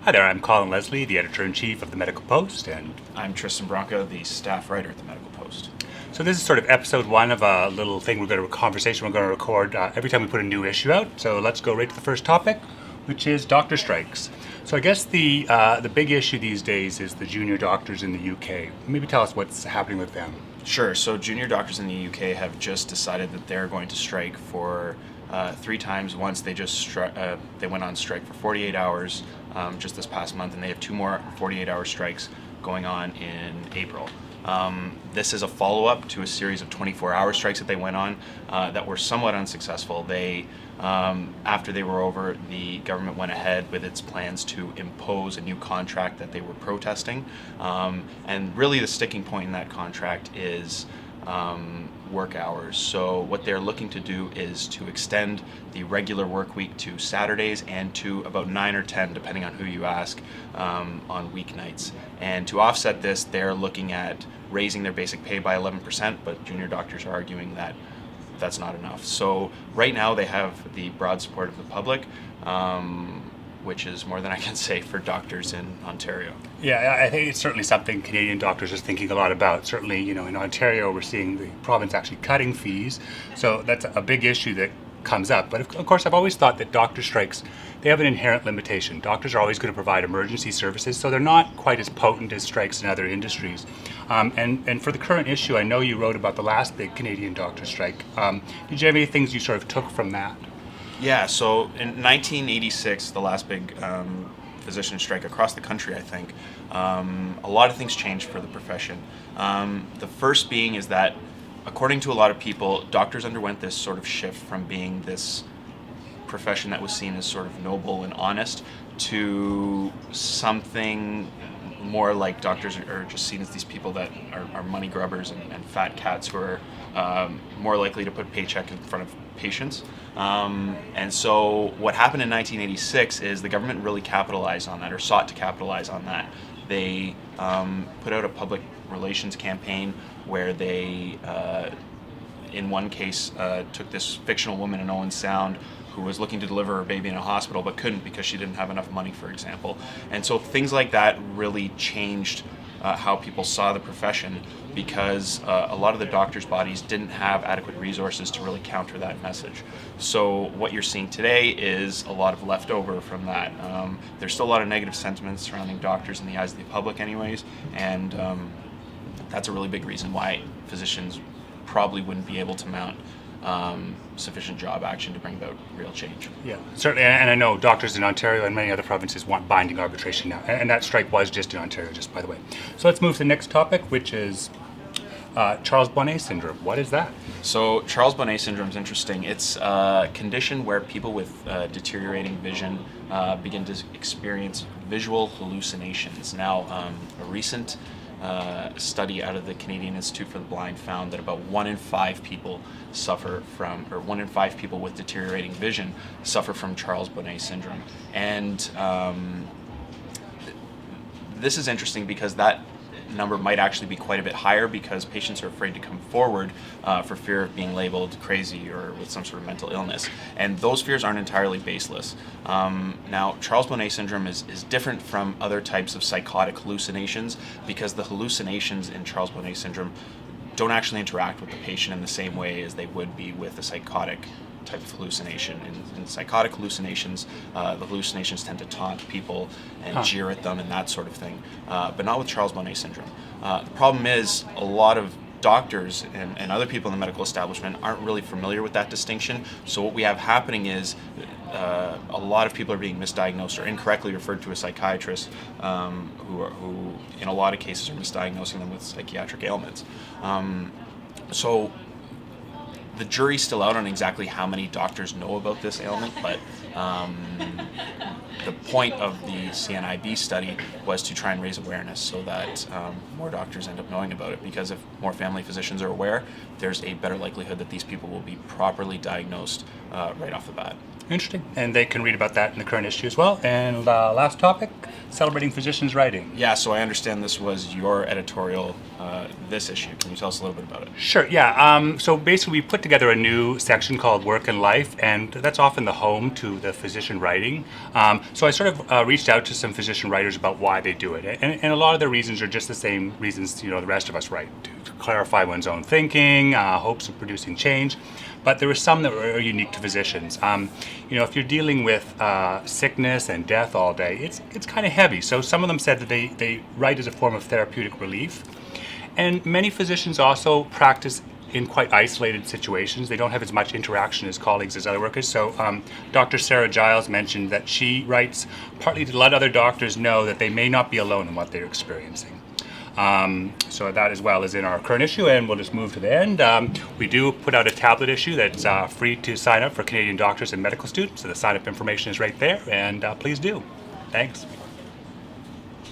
Hi there, I'm Colin Leslie, the editor-in-chief of the Medical Post, and I'm Tristan Bronco, the staff writer at the Medical Post. so this is sort of episode one of a little thing conversation we're going to record every time we put a new issue out. So let's go right to the first topic, which is doctor strikes. So I guess the big issue these days is the junior doctors in the UK. Maybe tell us what's happening with them. Sure, so junior doctors in the UK have just decided that they're going to strike for 3 times. Once they went on strike for 48 hours just this past month, and they have 2 more 48-hour strikes going on in April. This is a follow-up to a series of 24-hour strikes that they went on that were somewhat unsuccessful. After they were over, the government went ahead with its plans to impose a new contract that they were protesting. And really the sticking point in that contract is work hours. So what they're looking to do is to extend the regular work week to Saturdays and to about 9 or 10, depending on who you ask, on weeknights. And to offset this, they're looking at raising their basic pay by 11%, but junior doctors are arguing that that's not enough. So right now they have the broad support of the public, which is more than I can say for doctors in Ontario. Yeah, I think it's certainly something Canadian doctors are thinking a lot about. Certainly, in Ontario, we're seeing the province actually cutting fees. So that's a big issue that comes up. But of course, I've always thought that doctor strikes, they have an inherent limitation. Doctors are always going to provide emergency services, so they're not quite as potent as strikes in other industries. And for the current issue, I know you wrote about the last big Canadian doctor strike. Did you have any things you sort of took from that? Yeah, so in 1986, the last big physician strike across the country, I think, a lot of things changed for the profession. The first being is that, according to a lot of people, doctors underwent this sort of shift from being this profession that was seen as sort of noble and honest to something more like doctors are just seen as these people that are money grubbers and fat cats who are more likely to put paycheck in front of patients. And so what happened in 1986 is the government really capitalized on that, or sought to capitalize on that. They put out a public relations campaign where they, in one case, took this fictional woman in Owen Sound who was looking to deliver her baby in a hospital but couldn't because she didn't have enough money, for example. And so things like that really changed how people saw the profession, because a lot of the doctors' bodies didn't have adequate resources to really counter that message. So what you're seeing today is a lot of leftover from that. There's still a lot of negative sentiments surrounding doctors in the eyes of the public anyways, and that's a really big reason why physicians probably wouldn't be able to mount sufficient job action to bring about real change. Yeah, certainly, and I know doctors in Ontario and many other provinces want binding arbitration now, and that strike was just in Ontario, just by the way. So let's move to the next topic, which is Charles Bonnet syndrome. What is that? So Charles Bonnet syndrome is interesting. It's a condition where people with deteriorating vision begin to experience visual hallucinations. Now, a recent study out of the Canadian Institute for the Blind found that about 1 in 5 people suffer from, or 1 in 5 people with deteriorating vision suffer from Charles Bonnet syndrome. And this is interesting because that number might actually be quite a bit higher, because patients are afraid to come forward for fear of being labeled crazy or with some sort of mental illness. And those fears aren't entirely baseless. Now, Charles Bonnet syndrome is different from other types of psychotic hallucinations, because the hallucinations in Charles Bonnet syndrome don't actually interact with the patient in the same way as they would be with a psychotic type of hallucination. In psychotic hallucinations, the hallucinations tend to taunt people and jeer at them and that sort of thing, but not with Charles Bonnet syndrome. The problem is a lot of doctors and other people in the medical establishment aren't really familiar with that distinction. So what we have happening is a lot of people are being misdiagnosed or incorrectly referred to a psychiatrist, who in a lot of cases are misdiagnosing them with psychiatric ailments. So the jury's still out on exactly how many doctors know about this ailment, but the point of the CNIB study was to try and raise awareness so that more doctors end up knowing about it, because if more family physicians are aware, there's a better likelihood that these people will be properly diagnosed right off the bat. Interesting. And they can read about that in the current issue as well. And last topic, celebrating physicians' writing. Yeah, so I understand this was your editorial, this issue. Can you tell us a little bit about it? Sure, yeah. So basically, we put together a new section called Work and Life, and that's often the home to the physician writing. So I sort of reached out to some physician writers about why they do it, and a lot of the reasons are just the same reasons the rest of us write: to clarify one's own thinking, hopes of producing change. But there were some that were unique to physicians. If you're dealing with sickness and death all day, it's kind of heavy. So some of them said that they write as a form of therapeutic relief. And many physicians also practice in quite isolated situations. They don't have as much interaction as colleagues as other workers. So Dr. Sarah Giles mentioned that she writes partly to let other doctors know that they may not be alone in what they're experiencing. So that as well is in our current issue, and we'll just move to the end. We do put out a tablet issue that's free to sign up for Canadian doctors and medical students. So the sign-up information is right there, and please do. Thanks.